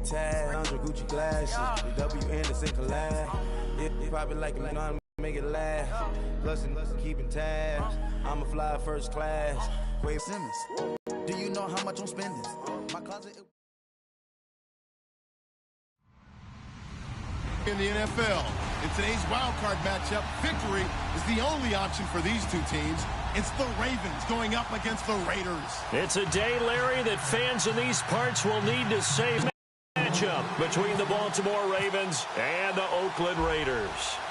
tag, 100 Gucci glasses, the WN is in collab. Yeah, probably like him, you know how to make it laugh. Plus, keeping tabs. I'm a fly first class. Quay Simmons, do you know how much I'm spending? My closet. In the NFL, in today's wild card matchup, victory is the only option for these two teams. It's the Ravens going up against the Raiders. It's a day, Larry, that fans in these parts will need to save. Matchup between the Baltimore Ravens and the Oakland Raiders.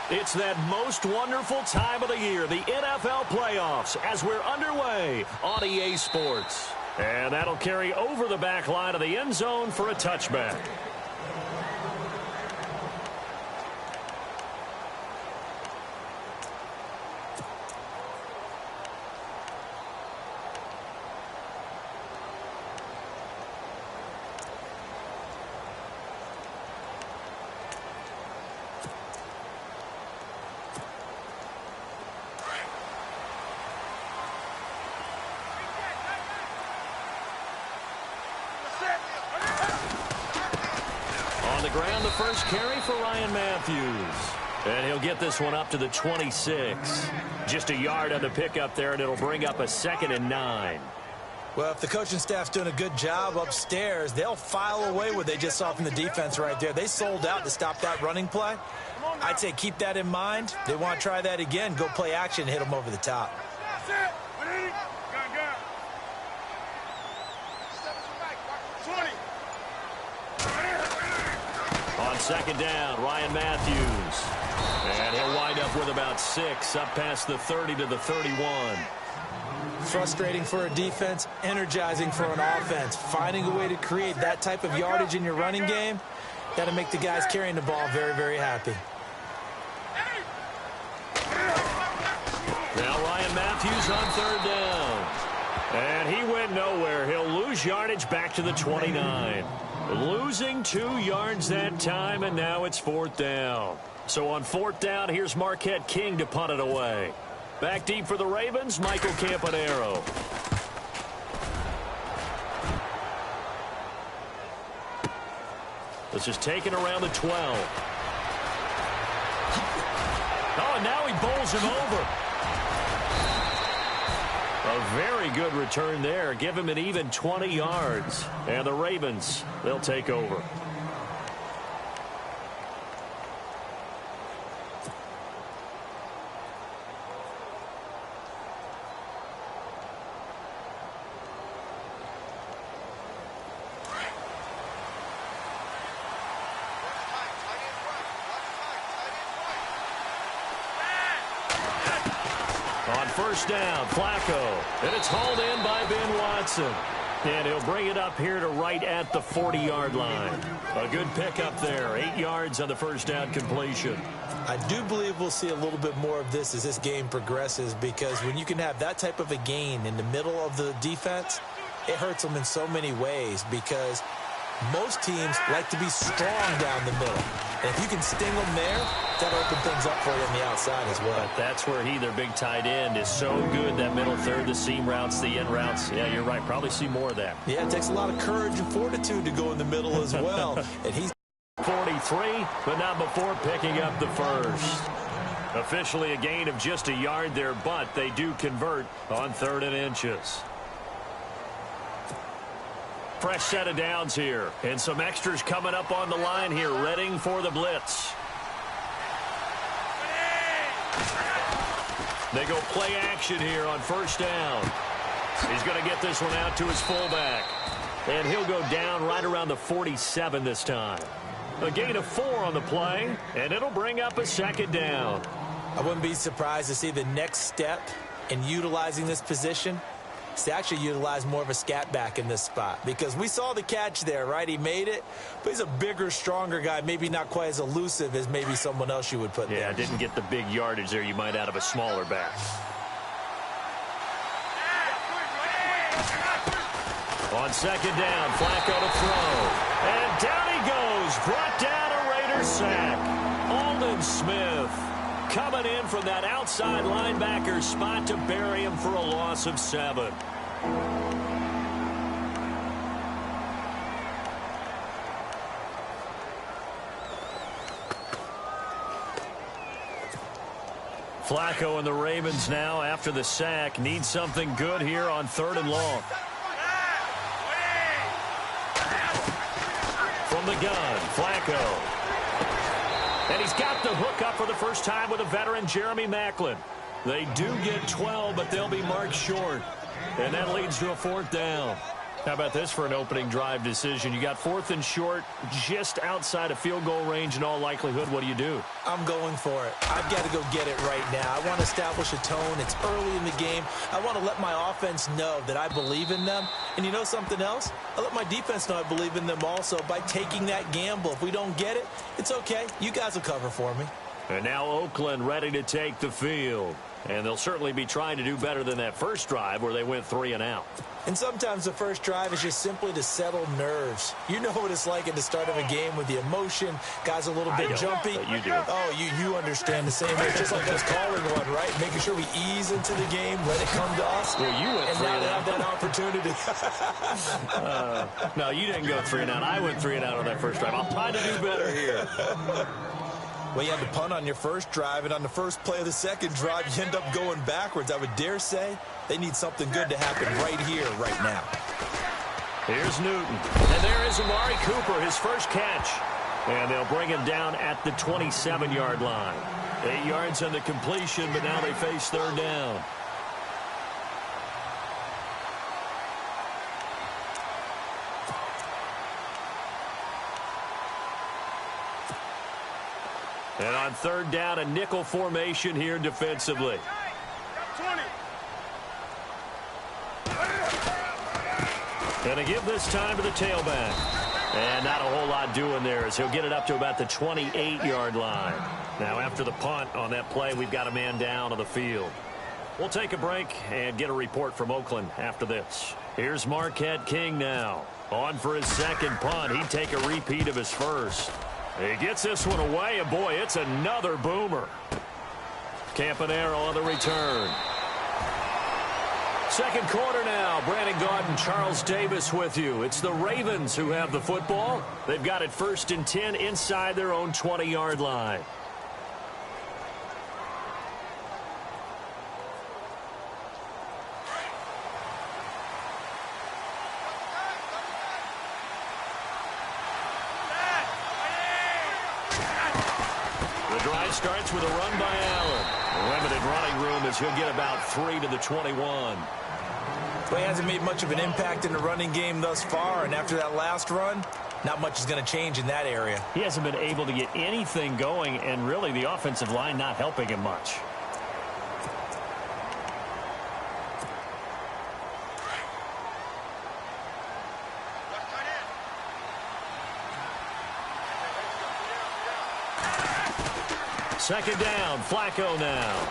It's that most wonderful time of the year, the NFL playoffs, as we're underway on EA Sports. And that'll carry over the back line of the end zone for a touchback. Ground, the first carry for Ryan Matthews. And he'll get this one up to the 26. Just a yard on the pickup there, and it'll bring up a 2nd and 9. Well, if the coaching staff's doing a good job upstairs, they'll file away what they just saw from the defense right there. They sold out to stop that running play. I'd say keep that in mind. They want to try that again. Go play action, hit them over the top. On 2nd down, Ryan Matthews. And he'll wind up with about 6, up past the 30 to the 31. Frustrating for a defense, energizing for an offense. Finding a way to create that type of yardage in your running game, that'll make the guys carrying the ball very, very happy. Now Ryan Matthews on 3rd down. And he went nowhere. He'll lose yardage back to the 29. Losing 2 yards that time, and now it's 4th down. So on 4th down, here's Marquette King to punt it away. Back deep for the Ravens, Michael Campanaro. This is taken around the 12. Oh, and now he bowls him over. A very good return there. Give him an even 20 yards. And the Ravens, they'll take over. On 1st down, Flacco. And it's hauled in by Ben Watson. And he'll bring it up here to right at the 40-yard line. A good pickup there. 8 yards on the 1st down completion. I do believe we'll see a little bit more of this as this game progresses, because when you can have that type of a gain in the middle of the defense, it hurts them in so many ways, because most teams like to be strong down the middle. And if you can sting them there, that'll open things up for you on the outside as well. But that's where their big tight end, is so good, that middle third, the seam routes, the in routes. Yeah, you're right. Probably see more of that. Yeah, it takes a lot of courage and fortitude to go in the middle as well. And he's 43, but not before picking up the first. Officially a gain of just a yard there, but they do convert on 3rd and inches. Fresh set of downs here, and some extras coming up on the line here, readying for the blitz. They go play action here on 1st down. He's going to get this one out to his fullback. And he'll go down right around the 47 this time. A gain of 4 on the play, and it'll bring up a 2nd down. I wouldn't be surprised to see the next step in utilizing this position is to actually utilize more of a scat back in this spot, because we saw the catch there, right? He made it, but he's a bigger, stronger guy, maybe not quite as elusive as maybe someone else you would put there. Yeah, didn't get the big yardage there you might out of a smaller back. On 2nd down, Flacco to throw. And down he goes, brought down a Raider sack. Aldon Smith coming in from that outside linebacker spot to bury him for a loss of 7. Flacco and the Ravens now, after the sack, need something good here on 3rd and long. From the gun, Flacco. And he's got the hook up for the first time with a veteran, Jeremy Maclin. They do get 12, but they'll be marked short. And that leads to a 4th down. How about this for an opening drive decision? You got 4th and short, just outside of field goal range in all likelihood. What do you do? I'm going for it. I've got to go get it right now. I want to establish a tone. It's early in the game. I want to let my offense know that I believe in them. And you know something else? I let my defense know I believe in them also by taking that gamble. If we don't get it, it's okay. You guys will cover for me. And now Oakland ready to take the field. And they'll certainly be trying to do better than that first drive where they went 3 and out. And sometimes the first drive is just simply to settle nerves. You know what it's like at the start of a game with the emotion. Guys a little bit jumpy. But you do. Oh, you understand the same way. It's just like us calling one, right? Making sure we ease into the game, let it come to us. Well, you went and 3 now and they out. have that opportunity. No, you didn't go 3 and out. I went 3 and out on that first drive. I'll try to do better here. Well, you had to punt on your first drive, and on the first play of the second drive, you end up going backwards. I would dare say they need something good to happen right here, right now. Here's Newton. And there is Amari Cooper, his first catch. And they'll bring him down at the 27-yard line. 8 yards on the completion, but now they face 3rd down. And on 3rd down, a nickel formation here defensively. Going to give this time to the tailback. And not a whole lot doing there as he'll get it up to about the 28-yard line. Now after the punt on that play, we've got a man down on the field. We'll take a break and get a report from Oakland after this. Here's Marquette King now. On for his second punt. He'd take a repeat of his first. He gets this one away, and boy, it's another boomer. Campanaro on the return. Second quarter now. Brandon Gaudin, Charles Davis with you. It's the Ravens who have the football. They've got it 1st and 10 inside their own 20-yard line. Starts with a run by Allen. Limited running room as he'll get about 3 to the 21. Well, he hasn't made much of an impact in the running game thus far, and after that last run, not much is going to change in that area. He hasn't been able to get anything going, and really the offensive line not helping him much. Second down, Flacco now.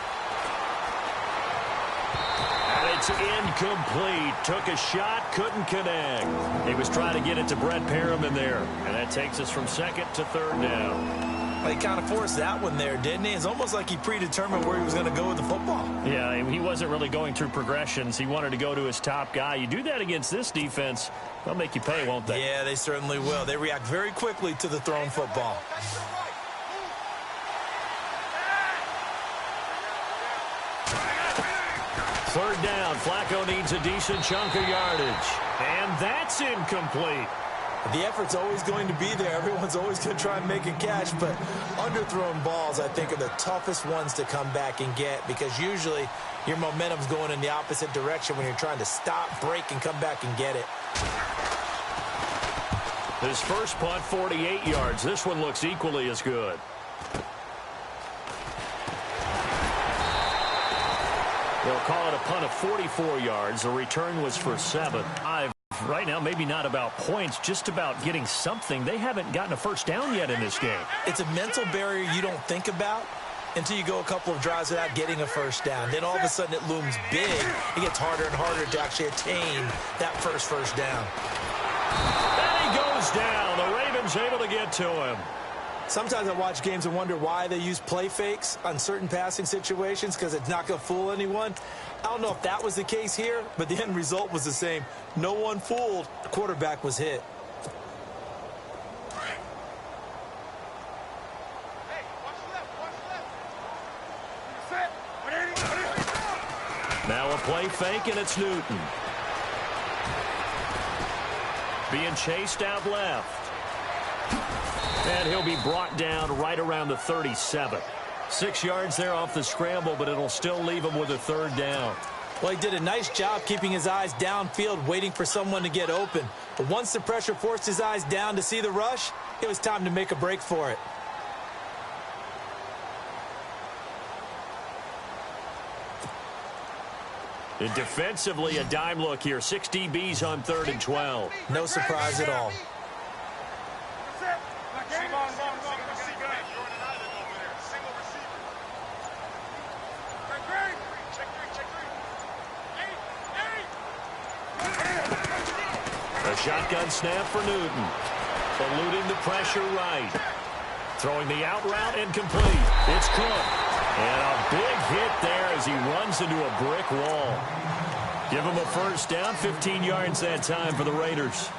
And it's incomplete. Took a shot, couldn't connect. He was trying to get it to Brett Perriman there. And that takes us from 2nd to 3rd down. Well, he kind of forced that one there, didn't he? It's almost like he predetermined where he was going to go with the football. Yeah, he wasn't really going through progressions. He wanted to go to his top guy. You do that against this defense, they'll make you pay, won't they? Yeah, they certainly will. They react very quickly to the thrown football. Third down, Flacco needs a decent chunk of yardage. And that's incomplete. The effort's always going to be there. Everyone's always going to try and make a catch, but underthrown balls, I think, are the toughest ones to come back and get because usually your momentum's going in the opposite direction when you're trying to stop, break, and come back and get it. His first punt, 48 yards. This one looks equally as good. They'll call it a punt of 44 yards. The return was for 7. Right now, maybe not about points, just about getting something. They haven't gotten a first down yet in this game. It's a mental barrier you don't think about until you go a couple of drives without getting a first down. Then all of a sudden it looms big. It gets harder and harder to actually attain that first down. And he goes down. The Ravens able to get to him. Sometimes I watch games and wonder why they use play fakes on certain passing situations because it's not going to fool anyone. I don't know if that was the case here, but the end result was the same. No one fooled. The quarterback was hit. Hey, watch left. a play fake, and it's Newton. Being chased out left. And he'll be brought down right around the 37. 6 yards there off the scramble, but it'll still leave him with a third down. Well, he did a nice job keeping his eyes downfield, waiting for someone to get open. But once the pressure forced his eyes down to see the rush, it was time to make a break for it. And defensively, a dime look here. 6 DBs on 3rd and 12. No surprise at all. A shotgun snap for Newton. Eluding the pressure right. Throwing the out route incomplete. It's Cook. And a big hit there as he runs into a brick wall. Give him a first down, 15 yards that time for the Raiders.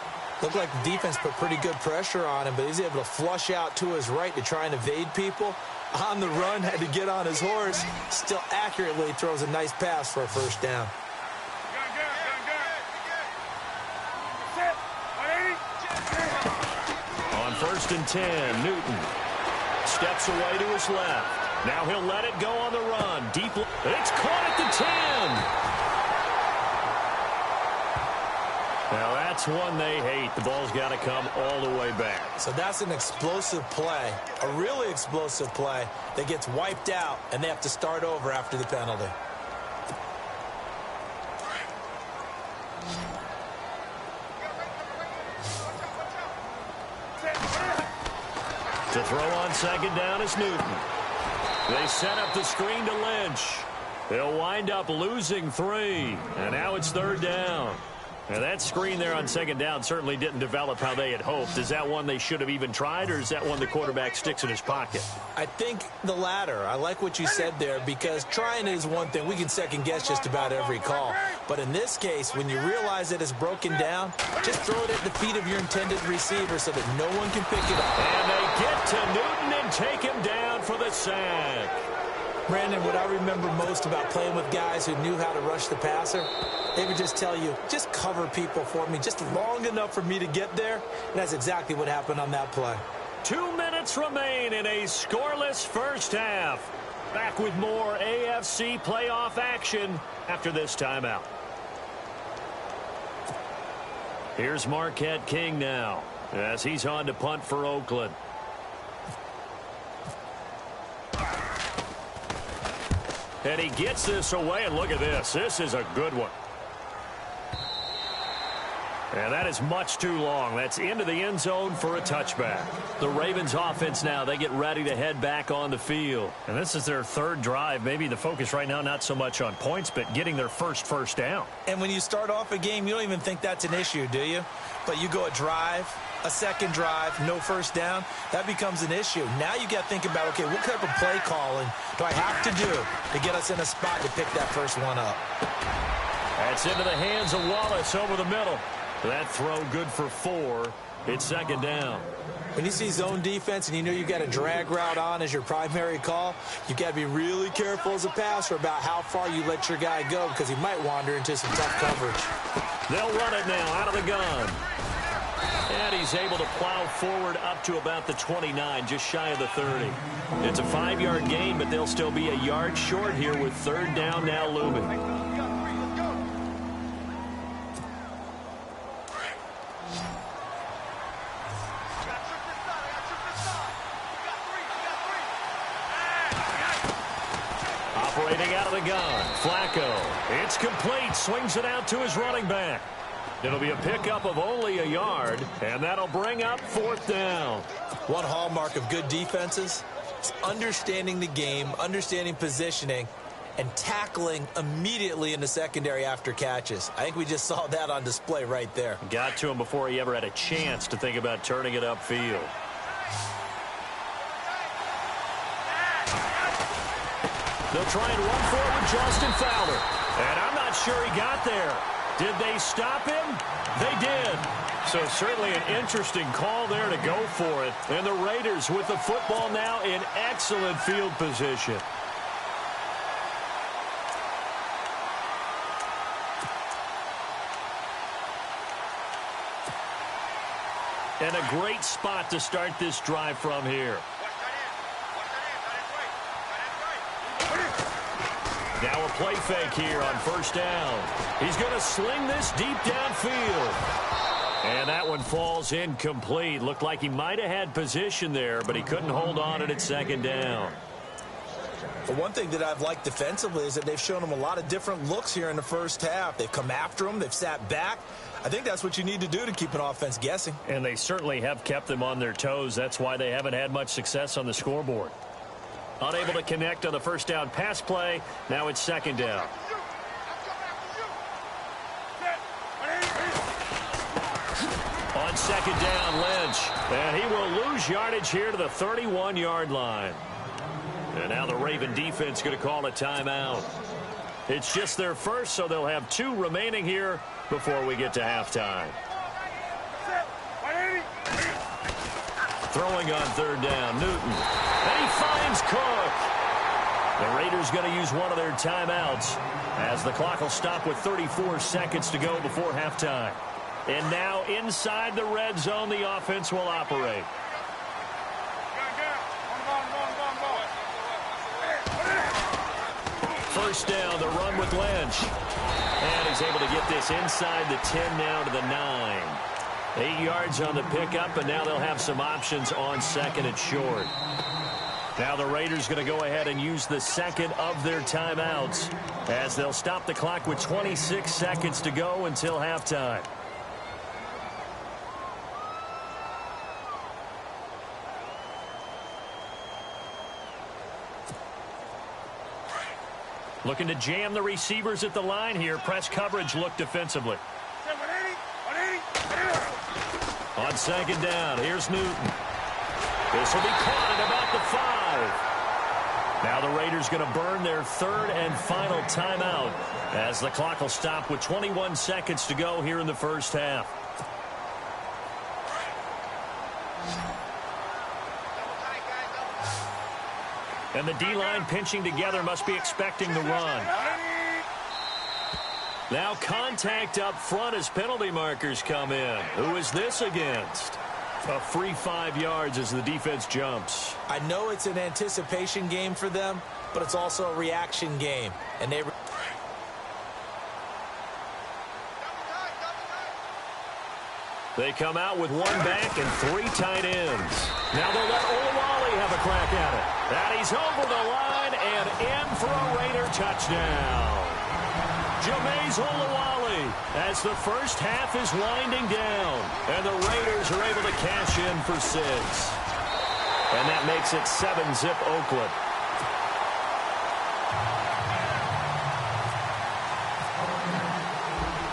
Looked like the defense put pretty good pressure on him, but he's able to flush out to his right to try and evade people. On the run, had to get on his horse. Still accurately throws a nice pass for a first down. On 1st and 10, Newton steps away to his left. Now he'll let it go on the run. Deep. It's caught at the 10. Now that's one they hate. The ball's got to come all the way back. So that's an explosive play, a really explosive play that gets wiped out, and they have to start over after the penalty. To throw on 2nd down is Newton. They set up the screen to Lynch. They'll wind up losing 3. And now it's 3rd down. Now that screen there on 2nd down certainly didn't develop how they had hoped. Is that one they should have even tried, or is that one the quarterback sticks in his pocket? I think the latter. I like what you said there, because trying is one thing. We can second guess just about every call. But in this case, when you realize that it's broken down, just throw it at the feet of your intended receiver so that no one can pick it up. And they get to Newton and take him down for the sack. Brandon, what I remember most about playing with guys who knew how to rush the passer, they would just tell you, just cover people for me, just long enough for me to get there. And that's exactly what happened on that play. 2 minutes remain in a scoreless first half. Back with more AFC playoff action after this timeout. Here's Marquette King now as he's on to punt for Oakland. And he gets this away, and look at this. This is a good one. And that is much too long. That's into the end zone for a touchback. The Ravens offense now, they get ready to head back on the field. And this is their 3rd drive. Maybe the focus right now not so much on points, but getting their first down. And when you start off a game, you don't even think that's an issue, do you? But you go a drive, a second drive, no first down, that becomes an issue. Now you got to think about, okay, what type of play calling do I have to do to get us in a spot to pick that first one up? That's into the hands of Wallace over the middle. That throw good for 4. It's 2nd down. When you see zone defense and you know you've got a drag route on as your primary call, you've got to be really careful as a passer about how far you let your guy go, because he might wander into some tough coverage. They'll run it now out of the gun. And he's able to plow forward up to about the 29, just shy of the 30. It's a 5-yard gain, but they'll still be a yard short here with 3rd down now looming. Operating out of the gun, Flacco. It's complete, swings it out to his running back. It'll be a pickup of only a yard, and that'll bring up 4th down. One hallmark of good defenses is understanding the game, understanding positioning, and tackling immediately in the secondary after catches. I think we just saw that on display right there. Got to him before he ever had a chance to think about turning it upfield. They'll try and run forward with Justin Fowler. And I'm not sure he got there. Did they stop him? They did. So certainly an interesting call there to go for it. And the Raiders with the football now in excellent field position. And a great spot to start this drive from here. Now a play fake here on first down. He's going to sling this deep downfield. And that one falls incomplete. Looked like he might have had position there, but he couldn't hold on at second down. But one thing that I've liked defensively is that they've shown him a lot of different looks here in the first half. They've come after him. They've sat back. I think that's what you need to do to keep an offense guessing. And they certainly have kept them on their toes. That's why they haven't had much success on the scoreboard. Unable to connect on the first down pass play. Now it's second down. On second down, Lynch. And he will lose yardage here to the 31-yard line. And now the Raven defense going to call a timeout. It's just their first, so they'll have 2 remaining here before we get to halftime. Throwing on third down, Newton. And he finds Cook. The Raiders going to use one of their timeouts as the clock will stop with 34 seconds to go before halftime. And now inside the red zone, the offense will operate. First down, the run with Lynch. And he's able to get this inside the 10 now to the 9. 8 yards on the pickup, and now they'll have some options on second and short. Now the Raiders going to go ahead and use the second of their timeouts as they'll stop the clock with 26 seconds to go until halftime. Looking to jam the receivers at the line here. Press coverage look defensively. On second down, here's Newton. This will be caught at about the 5. Now the Raiders going to burn their third and final timeout as the clock will stop with 21 seconds to go here in the first half. And the D-line pinching together, must be expecting the run. Now contact up front as penalty markers come in. Who is this against? A free 5 yards as the defense jumps. I know it's an anticipation game for them, but it's also a reaction game. And they come out with 1 back and 3 tight ends. Now they'll let Olawale have a crack at it. And he's over the line and in for a Raider touchdown. Jameis Olawale as the first half is winding down. And the Raiders are able to cash in for 6. And that makes it 7-zip Oakland.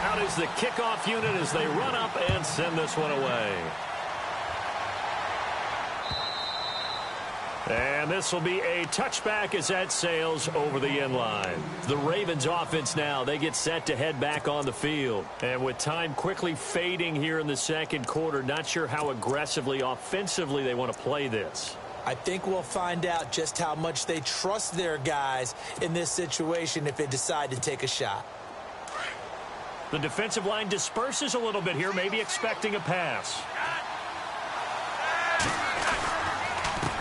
Out is the kickoff unit as they run up and send this one away. And this will be a touchback as that sails over the end line. The Ravens offense now, they get set to head back on the field. And with time quickly fading here in the second quarter, not sure how aggressively, offensively they want to play this. I think we'll find out just how much they trust their guys in this situation if they decide to take a shot. The defensive line disperses a little bit here, maybe expecting a pass.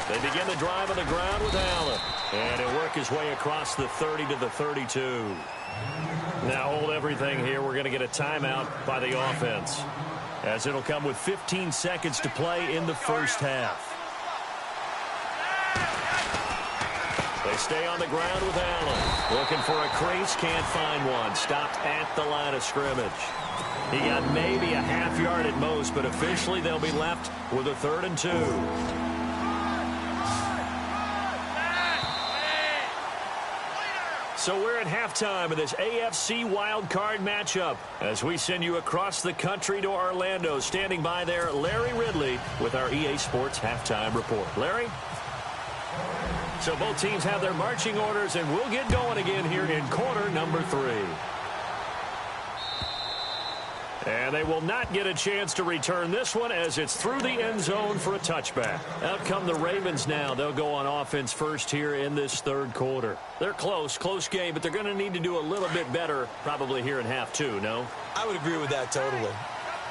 They begin the drive on the ground with Allen. And he'll work his way across the 30 to the 32. Now hold everything here. We're going to get a timeout by the offense, as it'll come with 15 seconds to play in the first half. They stay on the ground with Allen. Looking for a crease, can't find one. Stopped at the line of scrimmage. He got maybe a half yard at most, but officially they'll be left with a 3rd and 2. So we're at halftime of this AFC wildcard matchup as we send you across the country to Orlando. Standing by there, Larry Ridley with our EA Sports halftime report. Larry? So both teams have their marching orders, and we'll get going again here in quarter number 3. And they will not get a chance to return this one as it's through the end zone for a touchback. Out come the Ravens now. They'll go on offense first here in this third quarter. They're close game, but they're going to need to do a little bit better probably here in half 2, no? I would agree with that totally.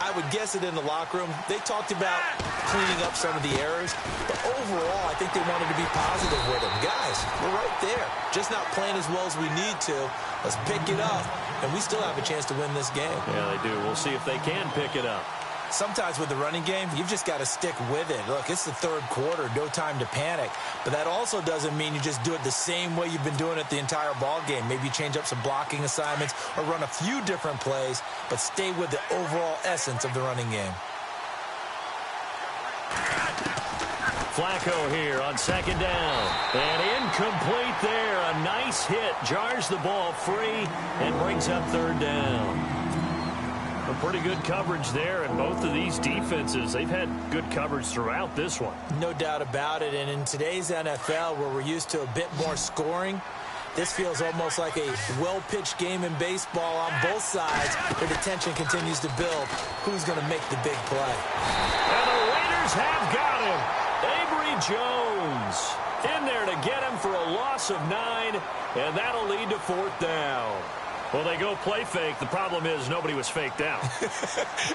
I would guess it in the locker room. They talked about cleaning up some of the errors, but overall, I think they wanted to be positive with them. Guys, we're right there. Just not playing as well as we need to. Let's pick it up, and we still have a chance to win this game. Yeah, they do. We'll see if they can pick it up. Sometimes with the running game, you've just got to stick with it. Look, it's the third quarter, no time to panic. But that also doesn't mean you just do it the same way you've been doing it the entire ball game. Maybe you change up some blocking assignments or run a few different plays, but stay with the overall essence of the running game. Flacco here on second down. And incomplete there. A nice hit. Jars the ball free and brings up third down. A pretty good coverage there, and both of these defenses, they've had good coverage throughout this one. No doubt about it, and in today's NFL, where we're used to a bit more scoring, this feels almost like a well-pitched game in baseball on both sides, where the tension continues to build. Who's going to make the big play? And the Raiders have got him. Avery Jones in there to get him for a loss of 9, and that'll lead to fourth down. Well, they go play fake. The problem is nobody was faked out.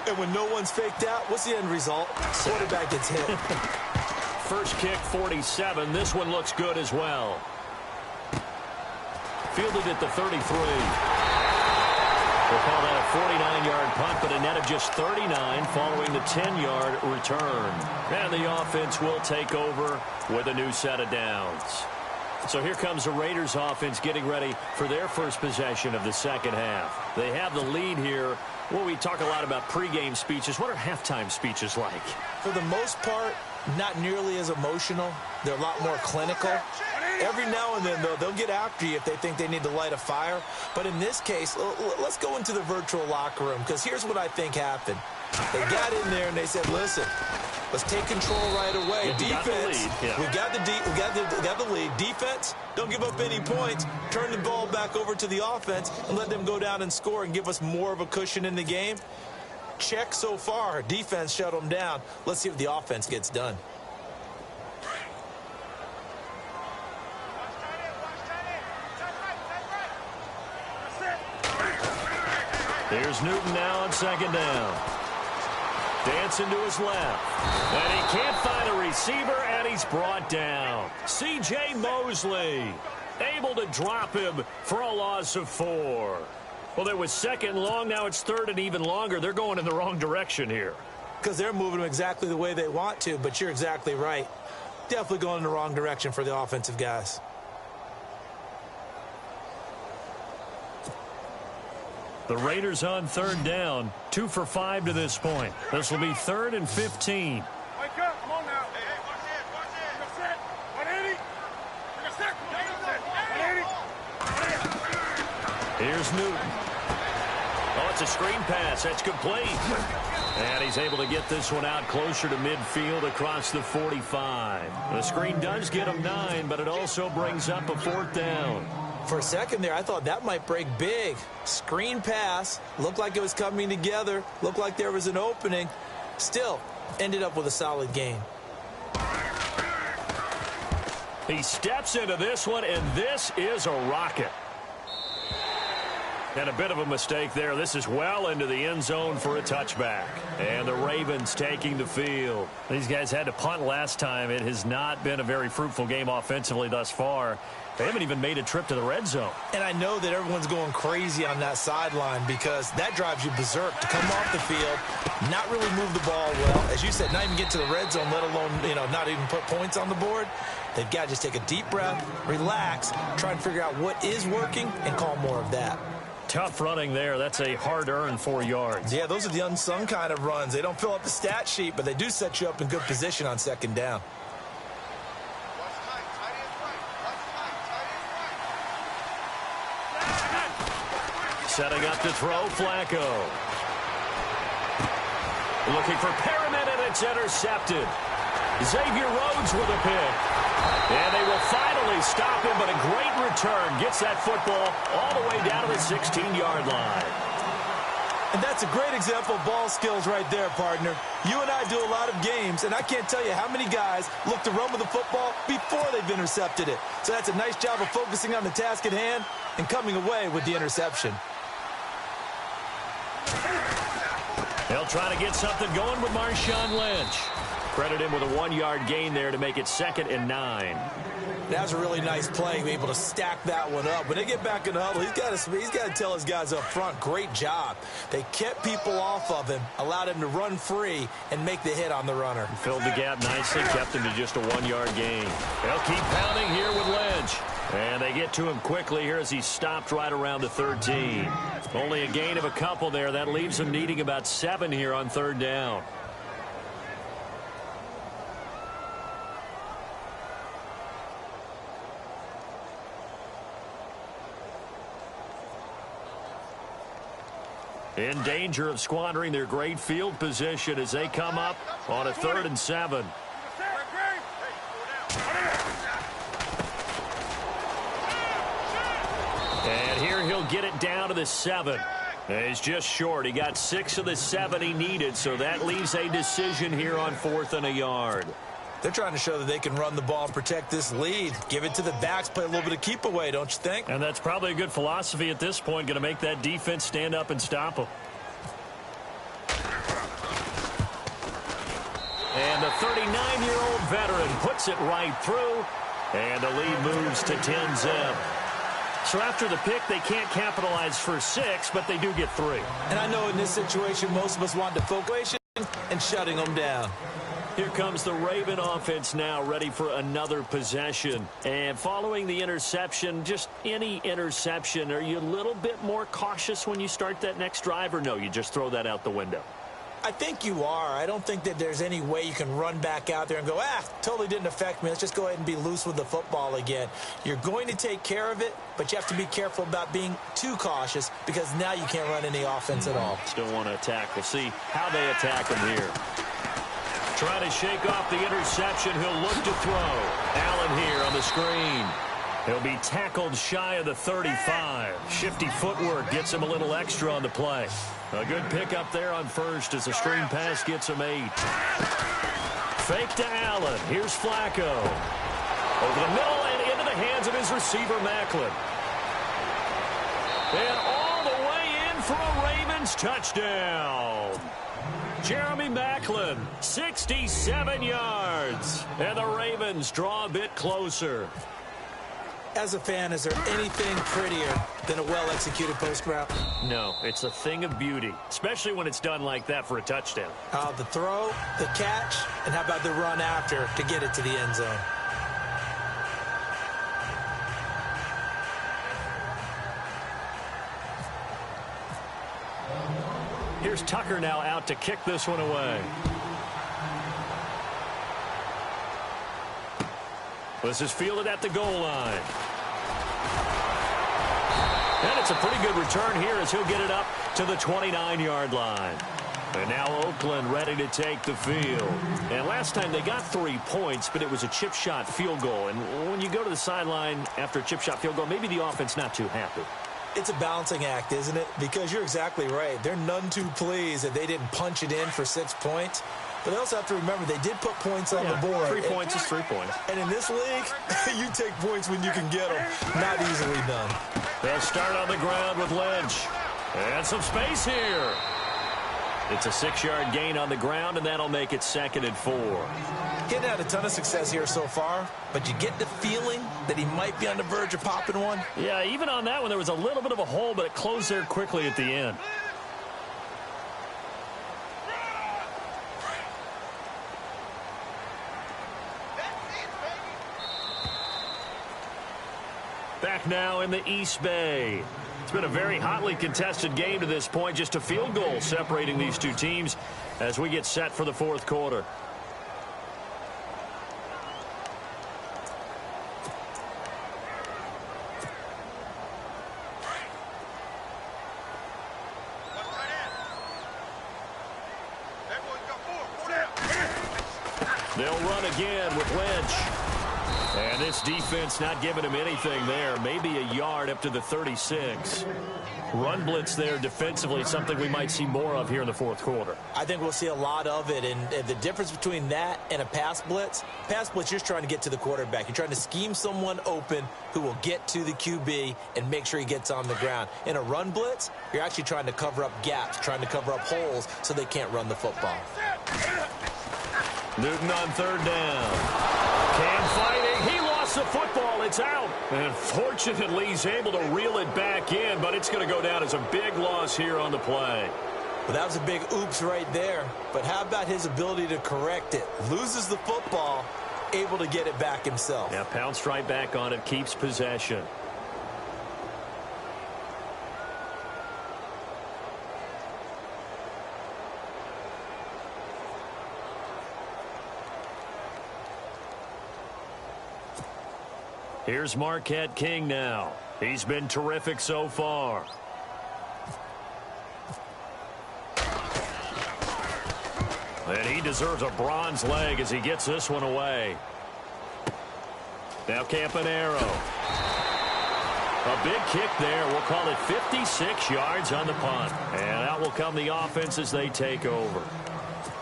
And when no one's faked out, what's the end result? Quarterback gets hit. First kick, 47. This one looks good as well. Fielded at the 33. We'll call that a 49-yard punt, but a net of just 39 following the 10-yard return. And the offense will take over with a new set of downs. So here comes the Raiders offense getting ready for their first possession of the second half. They have the lead here. Well, we talk a lot about pregame speeches. What are halftime speeches like? For the most part, not nearly as emotional. They're a lot more clinical. Every now and then, though, they'll get after you if they think they need to light a fire. But in this case, let's go into the virtual locker room, because here's what I think happened. They got in there and they said, listen, let's take control right away. Defense, we got the lead. Defense, don't give up any points. Turn the ball back over to the offense and let them go down and score and give us more of a cushion in the game. Check so far. Defense shut them down. Let's see if the offense gets done. Here's Newton now on second down. Dancing to his left. And he can't find a receiver, and he's brought down. C.J. Mosley able to drop him for a loss of 4. Well, it was second long. Now it's third and even longer. They're going in the wrong direction here. Because they're moving them exactly the way they want to, but you're exactly right. Definitely going in the wrong direction for the offensive guys. The Raiders on third down, 2 for 5 to this point. This will be 3rd and 15. Wake up, come on now. Hey, watch it. 180. Here's Newton. Oh, it's a screen pass. That's complete. And he's able to get this one out closer to midfield across the 45. The screen does get him 9, but it also brings up a 4th down. For a second there, I thought that might break big. Screen pass. Looked like it was coming together. Looked like there was an opening. Still, ended up with a solid gain. He steps into this one, and this is a rocket. And a bit of a mistake there. This is well into the end zone for a touchback. And the Ravens taking the field. These guys had to punt last time. It has not been a very fruitful game offensively thus far. They haven't even made a trip to the red zone. And I know that everyone's going crazy on that sideline because that drives you berserk to come off the field, not really move the ball well. As you said, not even get to the red zone, let alone, not even put points on the board. They've got to just take a deep breath, relax, try and figure out what is working, and call more of that. Tough running there. That's a hard-earned 4 yards. Yeah, those are the unsung kind of runs. They don't fill up the stat sheet, but they do set you up in good position on second down. Setting up to throw, Flacco. Looking for Perriman, and it's intercepted. Xavier Rhodes with a pick. And they will finally stop him, but a great return. Gets that football all the way down to the 16-yard line. And that's a great example of ball skills right there, partner. You and I do a lot of games, and I can't tell you how many guys look to run with the football before they've intercepted it. So that's a nice job of focusing on the task at hand and coming away with the interception. They'll try to get something going with Marshawn Lynch. Credit him with a 1-yard gain there to make it 2nd and 9. That was a really nice play, be able to stack that one up. When they get back in the huddle, he's got to tell his guys up front, great job. They kept people off of him, allowed him to run free, and make the hit on the runner. Filled the gap nicely, kept him to just a 1-yard gain. They'll keep pounding here with Lynch. And they get to him quickly here as he's stopped right around the 13. Only a gain of a couple there. That leaves him needing about 7 here on 3rd down. In danger of squandering their great field position as they come up on a 3rd and 7. And here he'll get it down to the 7. He's just short. He got 6 of the 7 he needed, so that leaves a decision here on 4th and a yard. They're trying to show that they can run the ball and protect this lead. Give it to the backs, play a little bit of keep away, don't you think? And that's probably a good philosophy at this point, going to make that defense stand up and stop them. And the 39-year-old veteran puts it right through, and the lead moves to 10-zip. So after the pick, they can't capitalize for 6, but they do get 3. And I know in this situation, most of us want to focus and shutting them down. Here comes the Raven offense now, ready for another possession. And following the interception, just any interception, are you a little bit more cautious when you start that next drive, or no, you just throw that out the window? I think you are. I don't think that there's any way you can run back out there and go, totally didn't affect me. Let's just go ahead and be loose with the football again. You're going to take care of it, but you have to be careful about being too cautious because now you can't run any offense at all. Still want to attack. We'll see how they attack him here. Trying to shake off the interception. He'll look to throw. Allen here on the screen. He'll be tackled shy of the 35. Shifty footwork gets him a little extra on the play. A good pickup there on first as the screen pass gets him 8. Fake to Allen. Here's Flacco. Over the middle and into the hands of his receiver, Macklin. And all the way in for a Ravens touchdown. Jeremy Macklin, 67 yards. And the Ravens draw a bit closer. As a fan, is there anything prettier than a well-executed post route? No, it's a thing of beauty, especially when it's done like that for a touchdown. The throw, the catch, and how about the run after to get it to the end zone? Here's Tucker now out to kick this one away. This is fielded at the goal line. And it's a pretty good return here as he'll get it up to the 29-yard line. And now Oakland ready to take the field. And last time they got 3 points, but it was a chip shot field goal. And when you go to the sideline after a chip shot field goal, maybe the offense not too happy. It's a balancing act, isn't it? Because you're exactly right. They're none too pleased that they didn't punch it in for 6 points. But they also have to remember they did put points on the board. 3 points is 3 points. And in this league, you take points when you can get them. Not easily done. They'll start on the ground with Lynch. And some space here. It's a 6-yard gain on the ground, and that'll make it 2nd and 4. Getting had a ton of success here so far, but you get the feeling that he might be on the verge of popping one. Yeah, even on that one, there was a little bit of a hole, but it closed there quickly at the end. Back now in the East Bay. It's been a very hotly contested game to this point. Just a field goal separating these two teams as we get set for the 4th quarter. They'll run again with Lynch. And this defense not giving him anything there. Maybe a yard up to the 36. Run blitz there defensively, something we might see more of here in the fourth quarter. I think we'll see a lot of it. And the difference between that and a pass blitz, you're just trying to get to the quarterback. You're trying to scheme someone open who will get to the QB and make sure he gets on the ground. In a run blitz, you're actually trying to cover up gaps, trying to cover up holes so they can't run the football. Newton on third down. Cam fighting. He lost the football. It's out. And fortunately, he's able to reel it back in, but it's going to go down as a big loss here on the play. Well, that was a big oops right there. But how about his ability to correct it? Loses the football, able to get it back himself. Yeah, pounced right back on it, keeps possession. Here's Marquette King now. He's been terrific so far. And he deserves a bronze leg as he gets this one away. Now Campanaro. A big kick there. We'll call it 56 yards on the punt. And out will come the offense as they take over.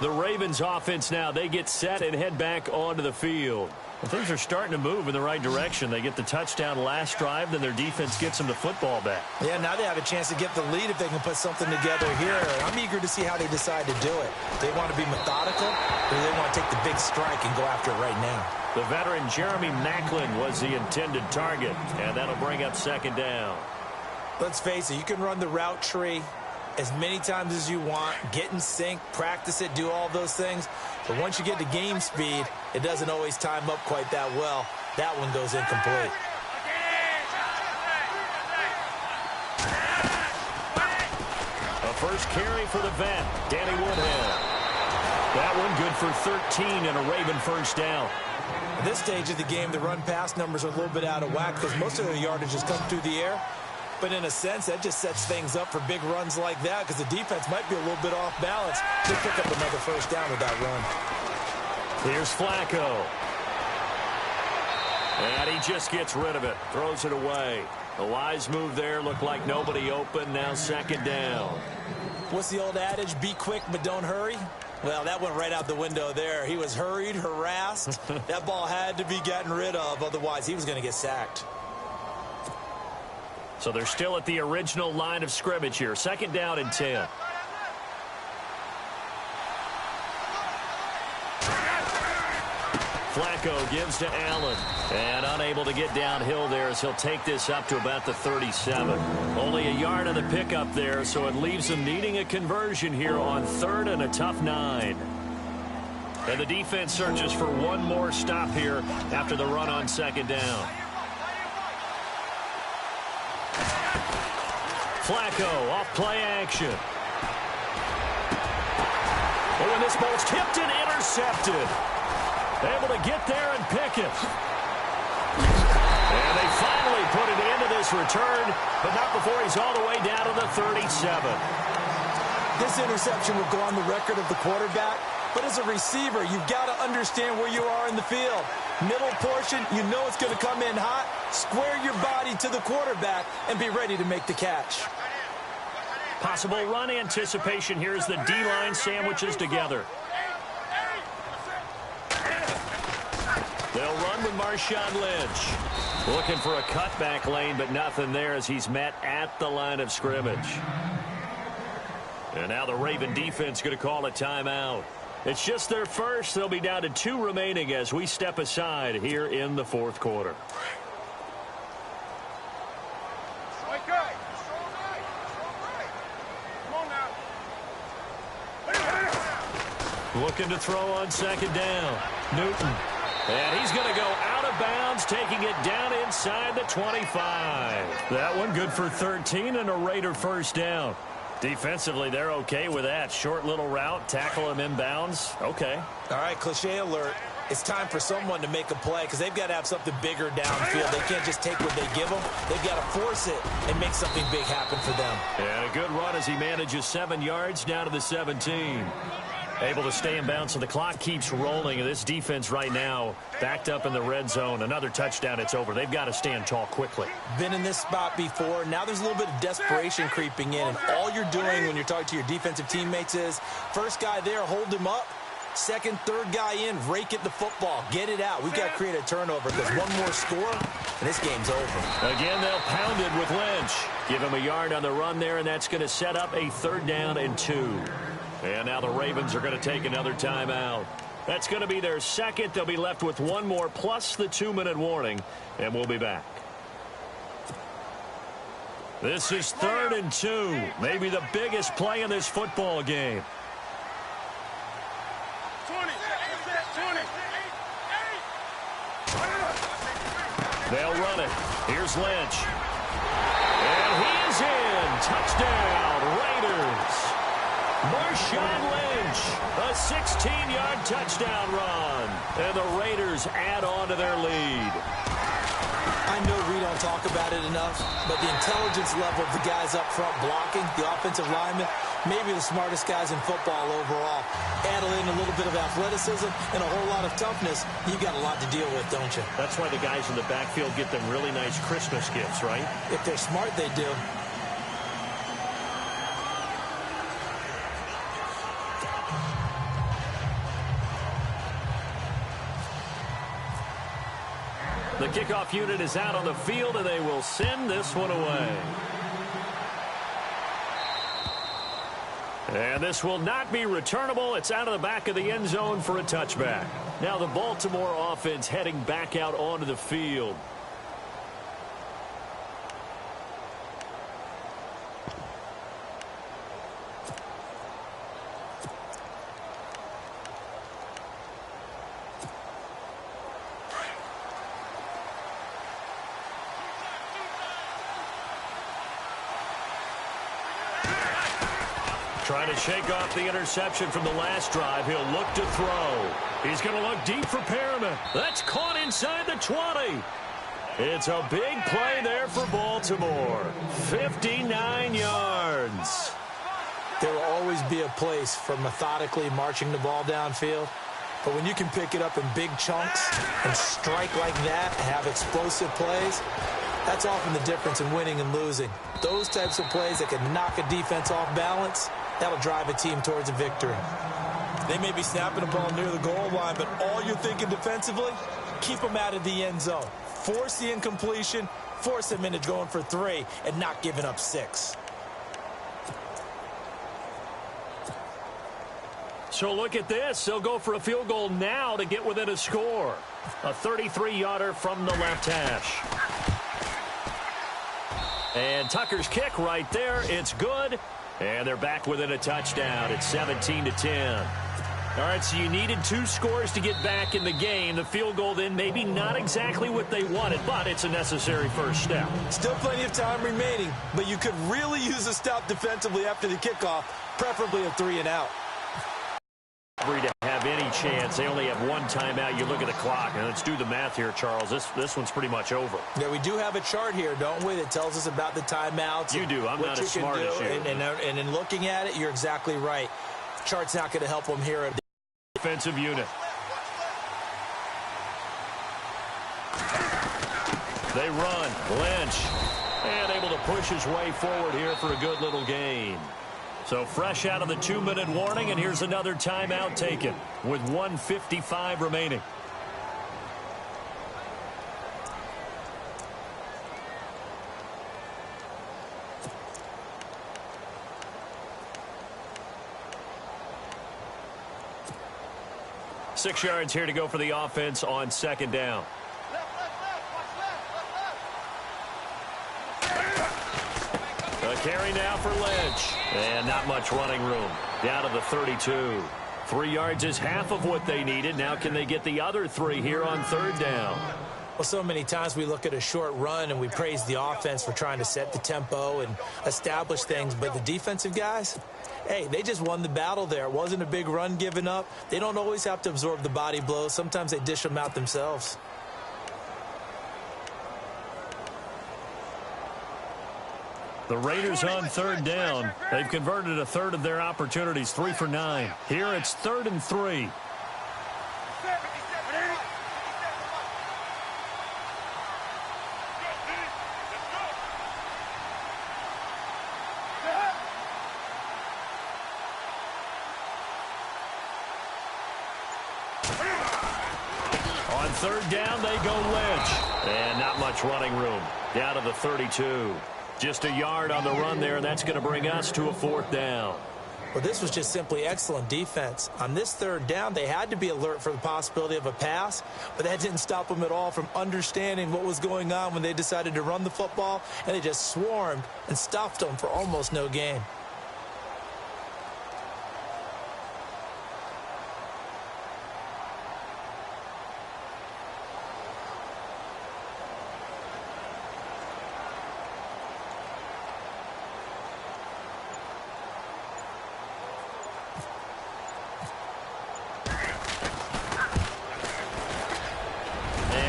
The Ravens offense now, they get set and head back onto the field. Well, things are starting to move in the right direction. They get the touchdown last drive, then their defense gets them the football back. Yeah, now they have a chance to get the lead if they can put something together here. I'm eager to see how they decide to do it. They want to be methodical, or they want to take the big strike and go after it right now. The veteran Jeremy Maclin was the intended target, and that'll bring up second down. Let's face it, you can run the route tree as many times as you want, get in sync, practice it, do all those things. But once you get to game speed, it doesn't always time up quite that well. That one goes incomplete. A first carry for the vet, Danny Woodhead. That one good for 13 and a Raven first down. At this stage of the game, the run-pass numbers are a little bit out of whack because most of the yardage has come through the air. But in a sense, that just sets things up for big runs like that because the defense might be a little bit off balance. They pick up another first down with that run. Here's Flacco. And he just gets rid of it, throws it away. A wise move there, looked like nobody open, now second down. What's the old adage, be quick but don't hurry? Well, that went right out the window there. He was hurried, harassed. That ball had to be gotten rid of, otherwise he was going to get sacked. So they're still at the original line of scrimmage here. Second down and 10. Flacco gives to Allen. And unable to get downhill there as he'll take this up to about the 37. Only a yard on the pickup there, so it leaves them needing a conversion here on third and a tough 9. And the defense searches for one more stop here after the run on second down. Flacco off play action. Oh, and this ball's tipped and intercepted. Able to get there and pick it. And they finally put an end to this return, but not before he's all the way down to the 37. This interception will go on the record of the quarterback, but as a receiver, you've got to understand where you are in the field. Middle portion, you know it's going to come in hot. Square your body to the quarterback and be ready to make the catch. Possible run anticipation here as the D-line sandwiches together. They'll run with Marshawn Lynch. Looking for a cutback lane, but nothing there as he's met at the line of scrimmage. And now the Raven defense going to call a timeout. It's just their first. They'll be down to 2 remaining as we step aside here in the fourth quarter. Looking to throw on second down. Newton. And he's going to go out of bounds, taking it down inside the 25. That one good for 13 and a Raider first down. Defensively, they're okay with that. Short little route, tackle him inbounds. Okay. All right, cliche alert. It's time for someone to make a play because they've got to have something bigger downfield. They can't just take what they give them. They've got to force it and make something big happen for them. And a good run as he manages 7 yards down to the 17. Able to stay in bounds, so the clock keeps rolling. And this defense right now backed up in the red zone. Another touchdown, it's over. They've got to stand tall quickly. Been in this spot before. Now there's a little bit of desperation creeping in. And all you're doing when you're talking to your defensive teammates is, first guy there, hold him up. Second, third guy in, rake at the football. Get it out. We've got to create a turnover because one more score, and this game's over. Again, they'll pound it with Lynch. Give him a yard on the run there, and that's going to set up a 3rd down and 2. And now the Ravens are going to take another timeout. That's going to be their second. They'll be left with one more plus the 2-minute warning, and we'll be back. This is 3rd and 2. Maybe the biggest play in this football game. They'll run it. Here's Lynch. And he is in. Touchdown, Raiders. Marshawn Lynch, a 16-yard touchdown run. And the Raiders add on to their lead. I know we don't talk about it enough, but the intelligence level of the guys up front blocking, the offensive linemen, maybe the smartest guys in football overall. Add in a little bit of athleticism and a whole lot of toughness, you've got a lot to deal with, don't you? That's why the guys in the backfield get them really nice Christmas gifts, right? If they're smart, they do. The kickoff unit is out on the field, and they will send this one away. And this will not be returnable. It's out of the back of the end zone for a touchback. Now the Baltimore offense heading back out onto the field. Trying to shake off the interception from the last drive. He'll look to throw. He's going to look deep for Perriman. That's caught inside the 20. It's a big play there for Baltimore. 59 yards. There will always be a place for methodically marching the ball downfield. But when you can pick it up in big chunks and strike like that and have explosive plays, that's often the difference in winning and losing. Those types of plays that can knock a defense off balance, that'll drive a team towards a victory. They may be snapping the ball near the goal line, but all you're thinking defensively, keep them out of the end zone. Force the incompletion, force them into going for 3, and not giving up 6. So look at this. They'll go for a field goal now to get within a score. A 33-yarder from the left hash. And Tucker's kick right there. It's good. And they're back within a touchdown. It's 17-10. All right, so you needed 2 scores to get back in the game. The field goal then maybe not exactly what they wanted, but it's a necessary first step. Still plenty of time remaining, but you could really use a stop defensively after the kickoff, preferably a 3-and-out. To have any chance, they only have 1 timeout. You look at the clock, and let's do the math here, Charles. This one's pretty much over. Yeah, we do have a chart here, don't we, that tells us about the timeouts. You do. I'm not as smart as you. And in looking at it, you're exactly right. Chart's not going to help them here. Defensive unit. They run. Lynch. And able to push his way forward here for a good little gain. So fresh out of the 2-minute warning, and here's another timeout taken with 1:55 remaining. Six yards here to go for the offense on 2nd down. A carry now for Lynch. And not much running room. Down to the 32. 3 yards is half of what they needed. Now can they get the other 3 here on 3rd down? Well, so many times we look at a short run and we praise the offense for trying to set the tempo and establish things. But the defensive guys, hey, they just won the battle there. It wasn't a big run given up. They don't always have to absorb the body blows. Sometimes they dish them out themselves. The Raiders on third down. They've converted a third of their opportunities, 3 for 9. Here it's 3rd and 3. On third down, they go Lynch. And not much running room. Down to the 32. Just a yard on the run there, and that's going to bring us to a 4th down. Well, this was just simply excellent defense. On this third down, they had to be alert for the possibility of a pass, but that didn't stop them at all from understanding what was going on when they decided to run the football, and they just swarmed and stuffed them for almost no gain.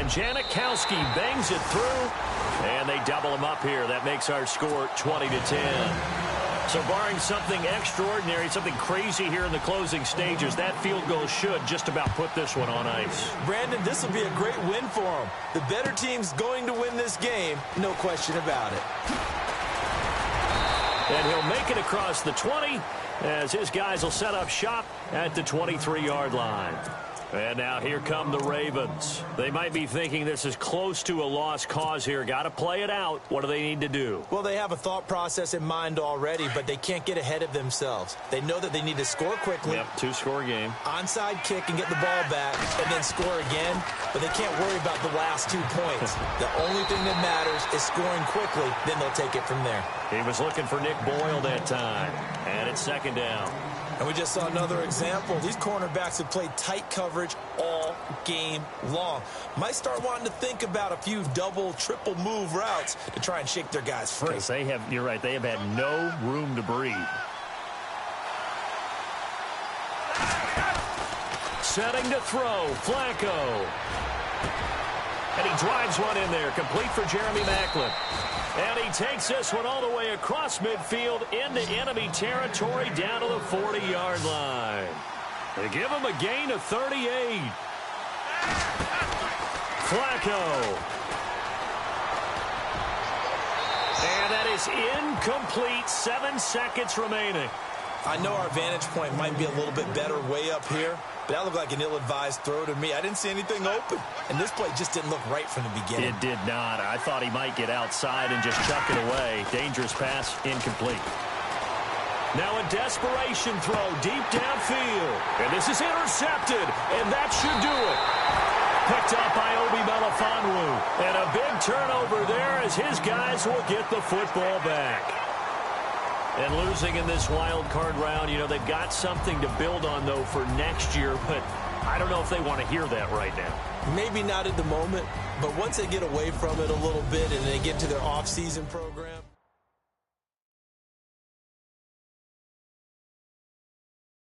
Janikowski bangs it through, and they double him up here. That makes our score 20-10. So barring something extraordinary, something crazy here in the closing stages, that field goal should just about put this one on ice. Brandon, this will be a great win for them. The better team's going to win this game, no question about it. And he'll make it across the 20 as his guys will set up shop at the 23-yard line. And now here come the Ravens. They might be thinking this is close to a lost cause here. Got to play it out. What do they need to do? Well, they have a thought process in mind already, but they can't get ahead of themselves. They know that they need to score quickly. Yep, 2-score game. Onside kick and get the ball back and then score again, but they can't worry about the last 2 points. The only thing that matters is scoring quickly, then they'll take it from there. He was looking for Nick Boyle that time, and it's 2nd down. And we just saw another example. These cornerbacks have played tight coverage all game long. Might start wanting to think about a few double, triple move routes to try and shake their guys free. Because they have, you're right, they have had no room to breathe. Setting to throw, Flacco. And he drives one in there, complete for Jeremy Maclin. And he takes this one all the way across midfield into enemy territory down to the 40-yard line. They give him a gain of 38. Flacco. And that is incomplete. 7 seconds remaining. I know our vantage point might be a little bit better way up here, but that looked like an ill-advised throw to me. I didn't see anything open, and this play just didn't look right from the beginning. It did not. I thought he might get outside and just chuck it away. Dangerous pass, incomplete. Now a desperation throw deep downfield, and this is intercepted, and that should do it. Picked up by Obi Melifonwu, and a big turnover there as his guys will get the football back. And losing in this wild card round, you know, they've got something to build on, though, for next year. But I don't know if they want to hear that right now. Maybe not at the moment, but once they get away from it a little bit and they get to their off-season program,